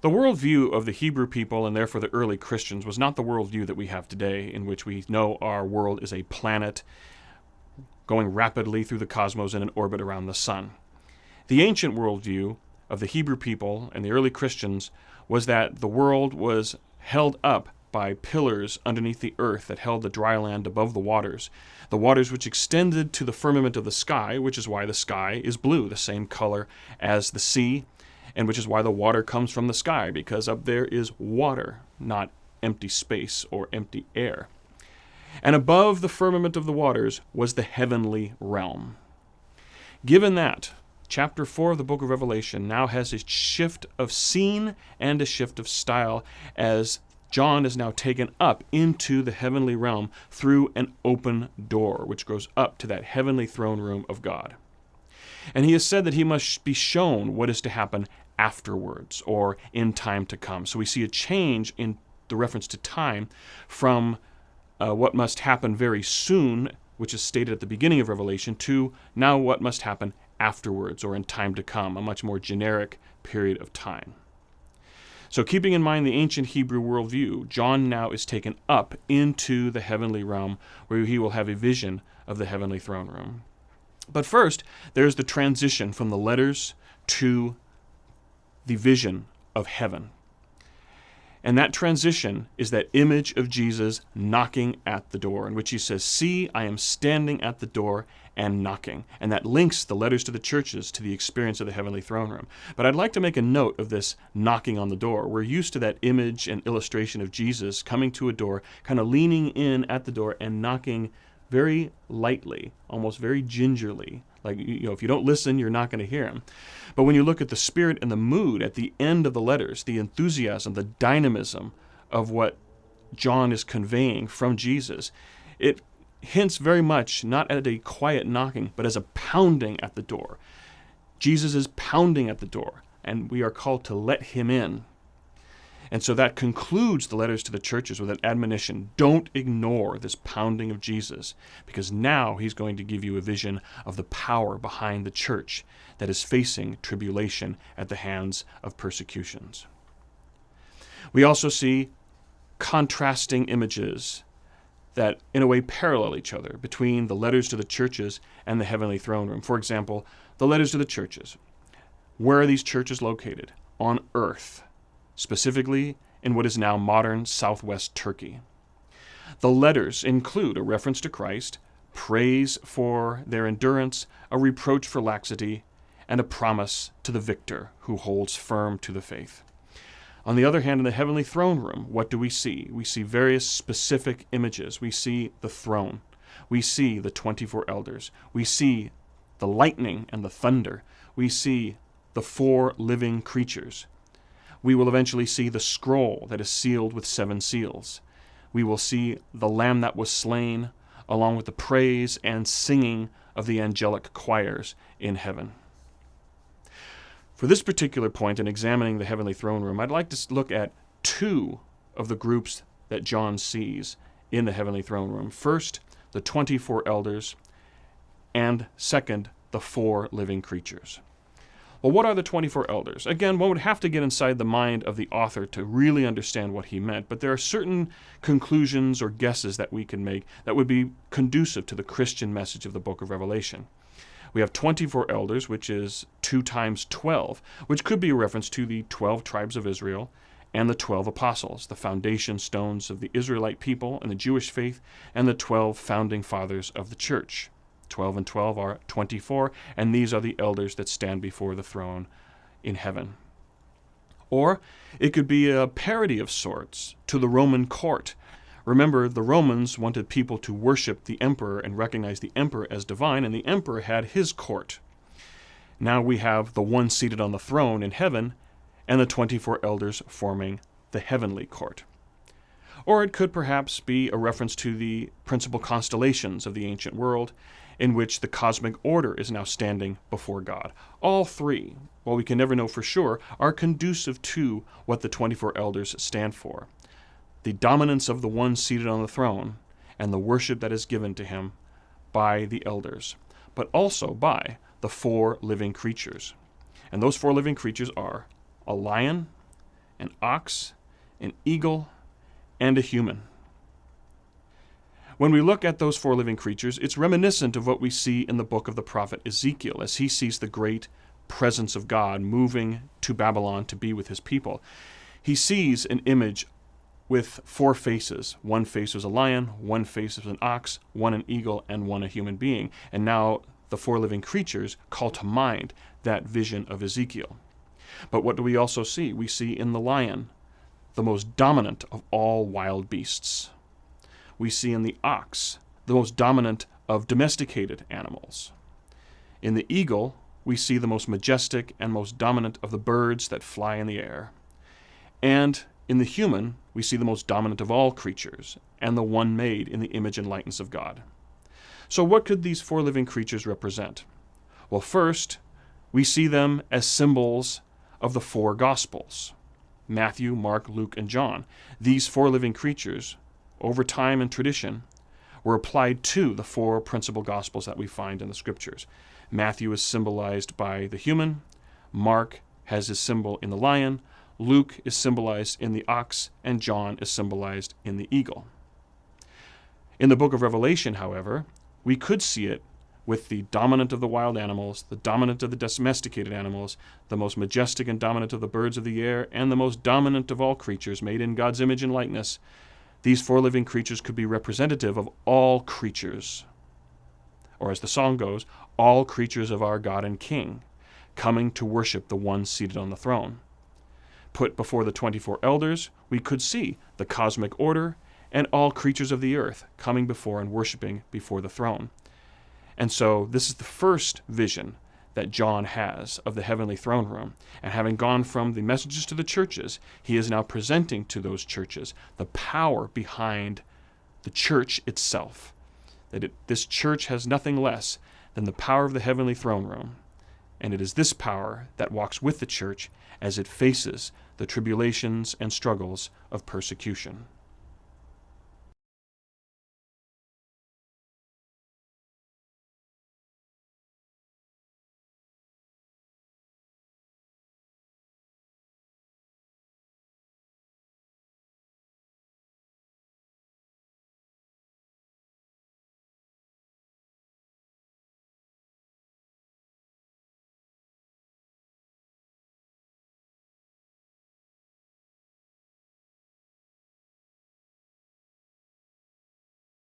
The worldview of the Hebrew people, and therefore the early Christians, was not the worldview that we have today, in which we know our world is a planet going rapidly through the cosmos in an orbit around the sun. The ancient worldview of the Hebrew people and the early Christians was that the world was held up by pillars underneath the earth that held the dry land above the waters which extended to the firmament of the sky, which is why the sky is blue, the same color as the sea, and which is why the water comes from the sky, because up there is water, not empty space or empty air. And above the firmament of the waters was the heavenly realm. Given that, chapter 4 of the book of Revelation now has a shift of scene and a shift of style, as John is now taken up into the heavenly realm through an open door, which goes up to that heavenly throne room of God. And he has said that he must be shown what is to happen afterwards, or in time to come. So we see a change in the reference to time from what must happen very soon, which is stated at the beginning of Revelation, to now what must happen afterwards, or in time to come, a much more generic period of time. So keeping in mind the ancient Hebrew worldview, John now is taken up into the heavenly realm, where he will have a vision of the heavenly throne room. But first, there's the transition from the letters to the vision of heaven. And that transition is that image of Jesus knocking at the door, in which he says, "See, I am standing at the door and knocking." And that links the letters to the churches to the experience of the heavenly throne room. But I'd like to make a note of this knocking on the door. We're used to that image and illustration of Jesus coming to a door, kind of leaning in at the door and knocking very lightly, almost very gingerly. Like, if you don't listen, you're not going to hear him. But when you look at the spirit and the mood at the end of the letters, the enthusiasm, the dynamism of what John is conveying from Jesus, it hints very much not at a quiet knocking, but as a pounding at the door. Jesus is pounding at the door, and we are called to let him in. And so that concludes the letters to the churches with an admonition: don't ignore this pounding of Jesus, because now he's going to give you a vision of the power behind the church that is facing tribulation at the hands of persecutions. We also see contrasting images that in a way parallel each other between the letters to the churches and the heavenly throne room. For example, the letters to the churches. Where are these churches located? On earth, specifically in what is now modern southwest Turkey. The letters include a reference to Christ, praise for their endurance, a reproach for laxity, and a promise to the victor who holds firm to the faith. On the other hand, in the heavenly throne room, what do we see? We see various specific images. We see the throne. We see the 24 elders. We see the lightning and the thunder. We see the 4 living creatures. We will eventually see the scroll that is sealed with 7 seals. We will see the Lamb that was slain, along with the praise and singing of the angelic choirs in heaven. For this particular point in examining the heavenly throne room, I'd like to look at 2 of the groups that John sees in the heavenly throne room. First, the 24 elders, and second, the 4 living creatures. Well, what are the 24 elders? Again, one would have to get inside the mind of the author to really understand what he meant, but there are certain conclusions or guesses that we can make that would be conducive to the Christian message of the book of Revelation. We have 24 elders, which is 2 times 12, which could be a reference to the 12 tribes of Israel and the 12 apostles, the foundation stones of the Israelite people and the Jewish faith, and the 12 founding fathers of the church. 12 and 12 are 24, and these are the elders that stand before the throne in heaven. Or it could be a parody of sorts to the Roman court. Remember, the Romans wanted people to worship the emperor and recognize the emperor as divine, and the emperor had his court. Now we have the one seated on the throne in heaven, and the 24 elders forming the heavenly court. Or it could perhaps be a reference to the principal constellations of the ancient world, in which the cosmic order is now standing before God. All 3, while we can never know for sure, are conducive to what the 24 elders stand for: the dominance of the one seated on the throne, and the worship that is given to him by the elders, but also by the 4 living creatures. And those 4 living creatures are a lion, an ox, an eagle, and a human. When we look at those four living creatures, it's reminiscent of what we see in the book of the prophet Ezekiel, as he sees the great presence of God moving to Babylon to be with his people. He sees an image with four faces. One face was a lion, one face was an ox, one an eagle, and one a human being. And now the four living creatures call to mind that vision of Ezekiel. But what do we also see? We see in the lion the most dominant of all wild beasts. We see in the ox the most dominant of domesticated animals. In the eagle, we see the most majestic and most dominant of the birds that fly in the air. And in the human, we see the most dominant of all creatures, and the one made in the image and likeness of God. So what could these four living creatures represent? Well, first, we see them as symbols of the four Gospels: Matthew, Mark, Luke, and John. These four living creatures, over time and tradition, were applied to the four principal Gospels that we find in the Scriptures. Matthew is symbolized by the human, Mark has his symbol in the lion, Luke is symbolized in the ox, and John is symbolized in the eagle. In the book of Revelation, however, we could see it with the dominant of the wild animals, the dominant of the domesticated animals, the most majestic and dominant of the birds of the air, and the most dominant of all creatures made in God's image and likeness. These four living creatures could be representative of all creatures, or as the song goes, all creatures of our God and King, coming to worship the one seated on the throne. Put before the 24 elders, we could see the cosmic order and all creatures of the earth coming before and worshiping before the throne. And so this is the first vision that John has of the heavenly throne room. And having gone from the messages to the churches, he is now presenting to those churches the power behind the church itself. This church has nothing less than the power of the heavenly throne room. And it is this power that walks with the church as it faces the tribulations and struggles of persecution.